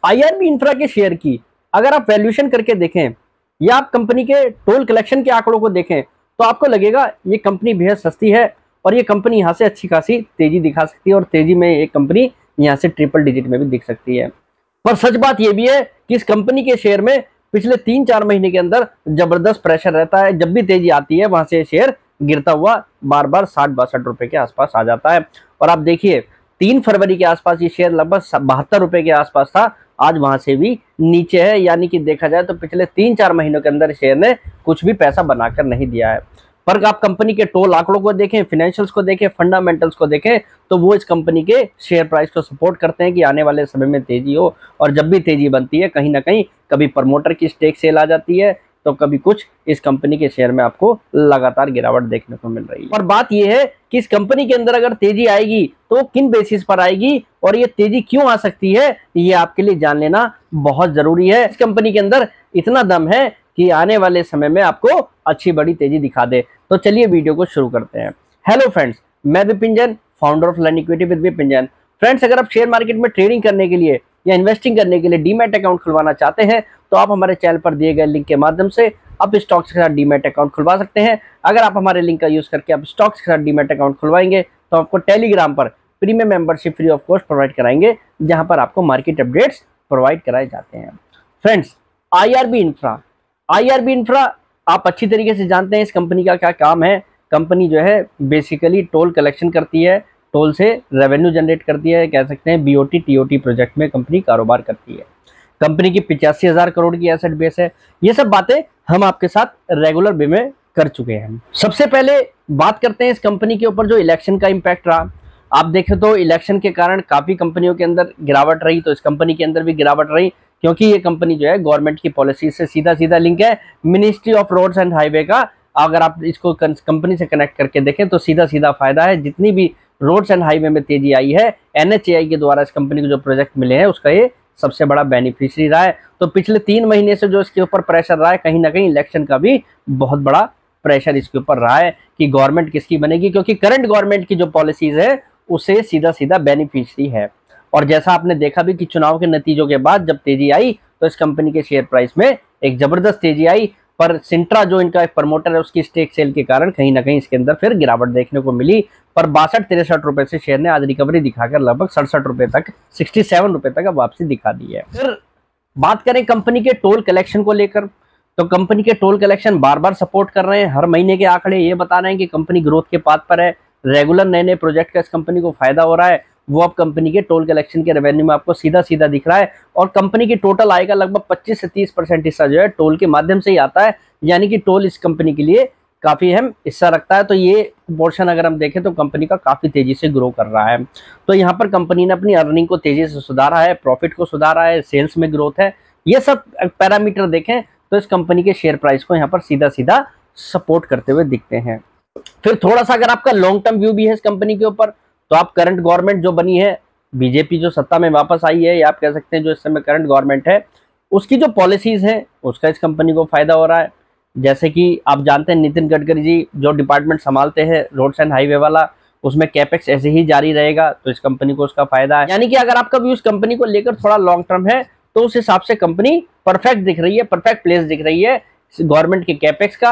IRB infra के share की अगर आप वैल्यूएशन करके देखें या आप कंपनी के टोल कलेक्शन के आंकड़ों को देखें तो आपको लगेगा ये कंपनी बेहद सस्ती है और ये कंपनी यहाँ से अच्छी खासी तेजी दिखा सकती है और तेजी में ये कंपनी यहाँ से ट्रिपल डिजिट में भी दिख सकती है। पर सच बात यह भी है कि इस कंपनी के शेयर में पिछले 3-4 महीने के अंदर जबरदस्त प्रेशर रहता है। जब भी तेजी आती है वहां से शेयर गिरता हुआ बार बार 60-62 रुपए के आसपास आ जाता है। और आप देखिए 3 फरवरी के आसपास ये शेयर लगभग 72 रुपए के आसपास था, आज वहां से भी नीचे है। यानी कि देखा जाए तो पिछले 3-4 महीनों के अंदर शेयर ने कुछ भी पैसा बनाकर नहीं दिया है। पर आप कंपनी के टोल आंकड़ों को देखें, फाइनेंशियल्स को देखें, फंडामेंटल्स को देखें तो वो इस कंपनी के शेयर प्राइस को सपोर्ट करते हैं कि आने वाले समय में तेजी हो। और जब भी तेजी बनती है कहीं ना कहीं कभी प्रमोटर की स्टेक सेल आ जाती है तो कभी कुछ, इस कंपनी के शेयर में आपको लगातार गिरावट देखने को मिल रही है। और बात यह है कि इस कंपनी के अंदर अगर तेजी आएगी तो किन बेसिस पर आएगी और ये तेजी क्यों आ सकती है, ये आपके लिए जान लेना बहुत जरूरी है। इस कंपनी के अंदर इतना दम है कि आने वाले समय में आपको अच्छी बड़ी तेजी दिखा दे। तो चलिए वीडियो को शुरू करते हैं। हेलो फ्रेंड्स, मैं Vipin Jain, founder of learn equity with Vipin Jain. Friends, अगर आप शेयर मार्केट में ट्रेडिंग करने के लिए या इन्वेस्टिंग करने के लिए डीमैट अकाउंट खुलवाना चाहते हैं तो आप हमारे चैनल पर दिए गए लिंक के माध्यम से आप स्टॉक्स के साथ डीमैट अकाउंट खुलवा सकते हैं। अगर आप हमारे लिंक का यूज करके आप स्टॉक्स के साथ डीमैट अकाउंट खुलवाएंगे तो आपको टेलीग्राम पर premium membership free of cost provide कराएंगे, जहां पर आपको मार्केट अपडेट्स प्रोवाइड कराए जाते हैं। फ्रेंड्स, आईआरबी इंफ्रा आप अच्छी तरीके से जानते हैं इस कंपनी का क्या काम है। कंपनी जो है बेसिकली टोल कलेक्शन करती है, टोल से रेवेन्यू जनरेट करती है, कह सकते हैं बीओटी टीओटी प्रोजेक्ट में कंपनी कारोबार करती है। कंपनी की 85,000 करोड़ की एसेट बेस है। ये सब बातें हम आपके साथ रेगुलर वे में कर चुके हैं। सबसे पहले बात करते हैं इस कंपनी के ऊपर जो इलेक्शन का इम्पैक्ट रहा। आप देखें तो इलेक्शन के कारण काफी कंपनियों के अंदर गिरावट रही, तो इस कंपनी के अंदर भी गिरावट रही, क्योंकि ये कंपनी जो है गवर्नमेंट की पॉलिसी से सीधा सीधा लिंक है। Ministry of roads and highway का अगर आप इसको कंपनी से कनेक्ट करके देखें तो सीधा सीधा फायदा है। जितनी भी रोड्स एंड हाईवे में तेजी आई है, एनएचएआई के द्वारा इस कंपनी को जो प्रोजेक्ट मिले हैं उसका ये सबसे बड़ा बेनिफिशियरी रहा है। तो पिछले 3 महीने से जो इसके ऊपर प्रेशर रहा है, कहीं ना कहीं इलेक्शन का भी बहुत बड़ा प्रेशर इसके ऊपर रहा है कि गवर्नमेंट किसकी बनेगी, क्योंकि करंट गवर्नमेंट की जो पॉलिसीज है उसे सीधा सीधा बेनिफिशियरी है। और जैसा आपने देखा भी कि चुनाव के नतीजों के बाद जब तेजी आई तो इस कंपनी के शेयर प्राइस में एक जबरदस्त तेजी आई, पर सिंट्रा जो इनका एक प्रमोटर है उसकी स्टेक सेल के कारण कहीं ना कहीं इसके अंदर फिर गिरावट देखने को मिली। पर 62-63 रुपए से शेयर ने आज रिकवरी दिखाकर लगभग 67 रुपए तक, 67 रुपए तक अब वापसी दिखा दी है। फिर बात करें कंपनी के टोल कलेक्शन को लेकर, तो कंपनी के टोल कलेक्शन बार बार सपोर्ट कर रहे हैं। हर महीने के आंकड़े ये बता रहे हैं कि कंपनी ग्रोथ के पाथ पर है। रेगुलर नए नए प्रोजेक्ट का इस कंपनी को फायदा हो रहा है, वो अब कंपनी के टोल कलेक्शन के रेवेन्यू में आपको सीधा सीधा दिख रहा है। और कंपनी की टोटल आय का लगभग 25 से 30% हिस्सा जो है टोल के माध्यम से ही आता है, यानी कि टोल इस कंपनी के लिए काफी अहम हिस्सा रखता है। तो ये पोर्शन अगर हम देखें तो कंपनी का काफी तेजी से ग्रो कर रहा है। तो यहाँ पर कंपनी ने अपनी अर्निंग को तेजी से सुधारा है, प्रॉफिट को सुधारा है, सेल्स में ग्रोथ है। ये सब पैरामीटर देखें तो इस कंपनी के शेयर प्राइस को यहाँ पर सीधा सीधा सपोर्ट करते हुए दिखते हैं। फिर थोड़ा सा अगर आपका लॉन्ग टर्म व्यू भी है इस कंपनी के ऊपर, तो आप करंट गवर्नमेंट जो बनी है, बीजेपी जो सत्ता में वापस आई है, या आप कह सकते हैं जो इस समय करंट गवर्नमेंट है, उसकी जो पॉलिसीज हैं उसका इस कंपनी को फायदा हो रहा है। जैसे कि आप जानते हैं नितिन गडकरी जी जो डिपार्टमेंट संभालते हैं रोड्स एंड हाईवे वाला, उसमें कैपेक्स ऐसे ही जारी रहेगा, तो इस कंपनी को उसका फायदा है। यानी कि अगर आपका व्यू इस कंपनी को लेकर थोड़ा लॉन्ग टर्म है तो उस हिसाब से कंपनी परफेक्ट दिख रही है, परफेक्ट प्लेस दिख रही है गवर्नमेंट के कैपेक्स का,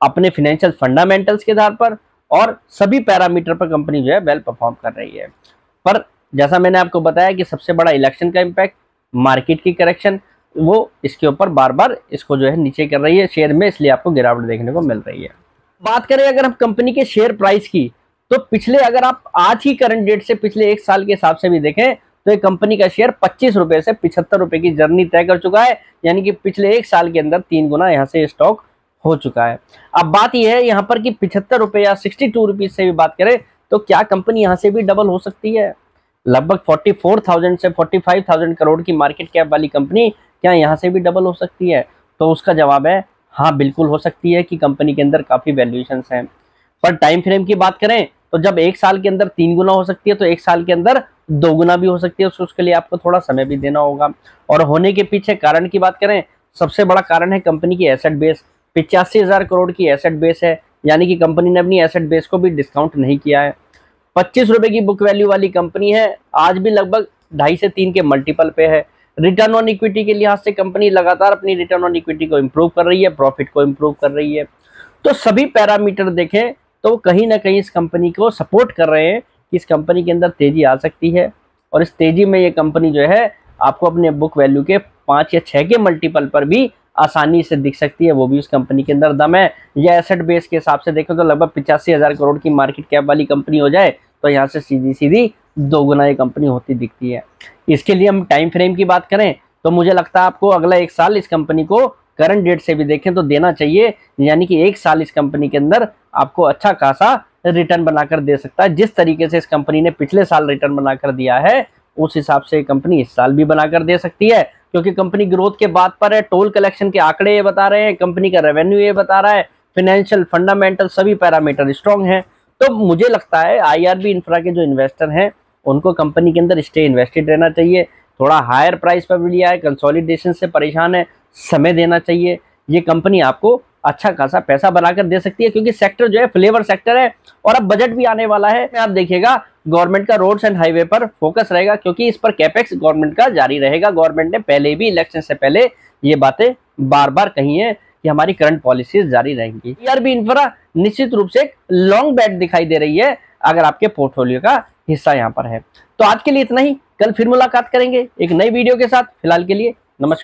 अपने फाइनेंशियल फंडामेंटल्स के आधार पर, और सभी पैरामीटर पर कंपनी जो है वेल परफॉर्म कर रही है। पर जैसा मैंने आपको बताया कि सबसे बड़ा इलेक्शन का इम्पैक्ट, मार्केट की करेक्शन, वो इसके ऊपर बार बार इसको जो है नीचे कर रही है शेयर में, इसलिए आपको गिरावट देखने को मिल रही है। बात करें अगर हम कंपनी के शेयर प्राइस की, तो पिछले, अगर आप आज ही करंट डेट से पिछले 1 साल के हिसाब से भी देखें तो एक कंपनी का शेयर 25 रुपए से 75 रुपए की जर्नी तय कर चुका है। यानी कि पिछले 1 साल के अंदर 3 गुना यहाँ से स्टॉक हो चुका है। अब बात यह है यहाँ पर कि 75 रुपए या 62 रुपीज से भी बात करें तो क्या कंपनी यहाँ से भी डबल हो सकती है? लगभग 44,000 से 45,000 करोड़ की मार्केट कैप वाली कंपनी क्या यहाँ से भी डबल हो सकती है? तो उसका जवाब है हाँ, बिल्कुल हो सकती है कि कंपनी के अंदर काफी वैल्यूएशंस हैं। पर टाइम फ्रेम की बात करें तो जब 1 साल के अंदर 3 गुना हो सकती है तो 1 साल के अंदर 2 गुना भी हो सकती है। उसके लिए आपको थोड़ा समय भी देना होगा। और होने के पीछे कारण की बात करें, सबसे बड़ा कारण है कंपनी की एसेट बेस। 85,000 करोड़ की एसेट बेस है, यानी कि कंपनी ने अपनी एसेट बेस को भी डिस्काउंट नहीं किया है। 25 रुपए की बुक वैल्यू वाली कंपनी है, आज भी लगभग 2.5 से 3 के मल्टीपल पे है। रिटर्न ऑन इक्विटी के लिहाज से कंपनी लगातार अपनी रिटर्न ऑन इक्विटी को इंप्रूव कर रही है, प्रॉफिट को इंप्रूव कर रही है। तो सभी पैरामीटर देखें तो कहीं ना कहीं इस कंपनी को सपोर्ट कर रहे हैं कि इस कंपनी के अंदर तेजी आ सकती है, और इस तेजी में ये कंपनी जो है आपको अपने बुक वैल्यू के 5 या 6 के मल्टीपल पर भी आसानी से दिख सकती है, वो भी उस कंपनी के अंदर दम है। या एसेट बेस के हिसाब से देखें तो लगभग 85,000 करोड़ की मार्केट कैप वाली कंपनी हो जाए तो यहाँ से सीधी सीधी 2 गुना ये कंपनी होती दिखती है। इसके लिए हम टाइम फ्रेम की बात करें तो मुझे लगता है आपको अगला 1 साल इस कंपनी को करंट डेट से भी देखें तो देना चाहिए, यानी कि 1 साल इस कंपनी के अंदर आपको अच्छा खासा रिटर्न बनाकर दे सकता है। जिस तरीके से इस कंपनी ने पिछले साल रिटर्न बनाकर दिया है उस हिसाब से कंपनी इस साल भी बनाकर दे सकती है, क्योंकि कंपनी ग्रोथ के बाद पर है। टोल कलेक्शन के आंकड़े ये बता रहे हैं, कंपनी का रेवेन्यू ये बता रहा है, फाइनेंशियल फंडामेंटल सभी पैरामीटर स्ट्रॉन्ग हैं। तो मुझे लगता है आईआरबी इंफ्रा के जो इन्वेस्टर हैं उनको कंपनी के अंदर स्टे इन्वेस्टेड रहना चाहिए। थोड़ा हायर प्राइस पर भी लिया है, कंसोलिडेशन से परेशान है, समय देना चाहिए। ये कंपनी आपको अच्छा खासा पैसा बनाकर दे सकती है, क्योंकि सेक्टर जो है फ्लेवर सेक्टर है और अब बजट भी आने वाला है। आप देखिएगा गवर्नमेंट का रोड्स एंड हाईवे पर फोकस रहेगा, क्योंकि इस पर कैपेक्स गवर्नमेंट का जारी रहेगा। गवर्नमेंट ने पहले भी इलेक्शन से पहले ये बातें बार बार कही है कि हमारी करंट पॉलिसीज जारी रहेंगी। आईआरबी इंफ्रा निश्चित रूप से एक लॉन्ग बैट दिखाई दे रही है अगर आपके पोर्टफोलियो का हिस्सा यहाँ पर है। तो आज के लिए इतना ही, कल फिर मुलाकात करेंगे एक नई वीडियो के साथ। फिलहाल के लिए नमस्कार।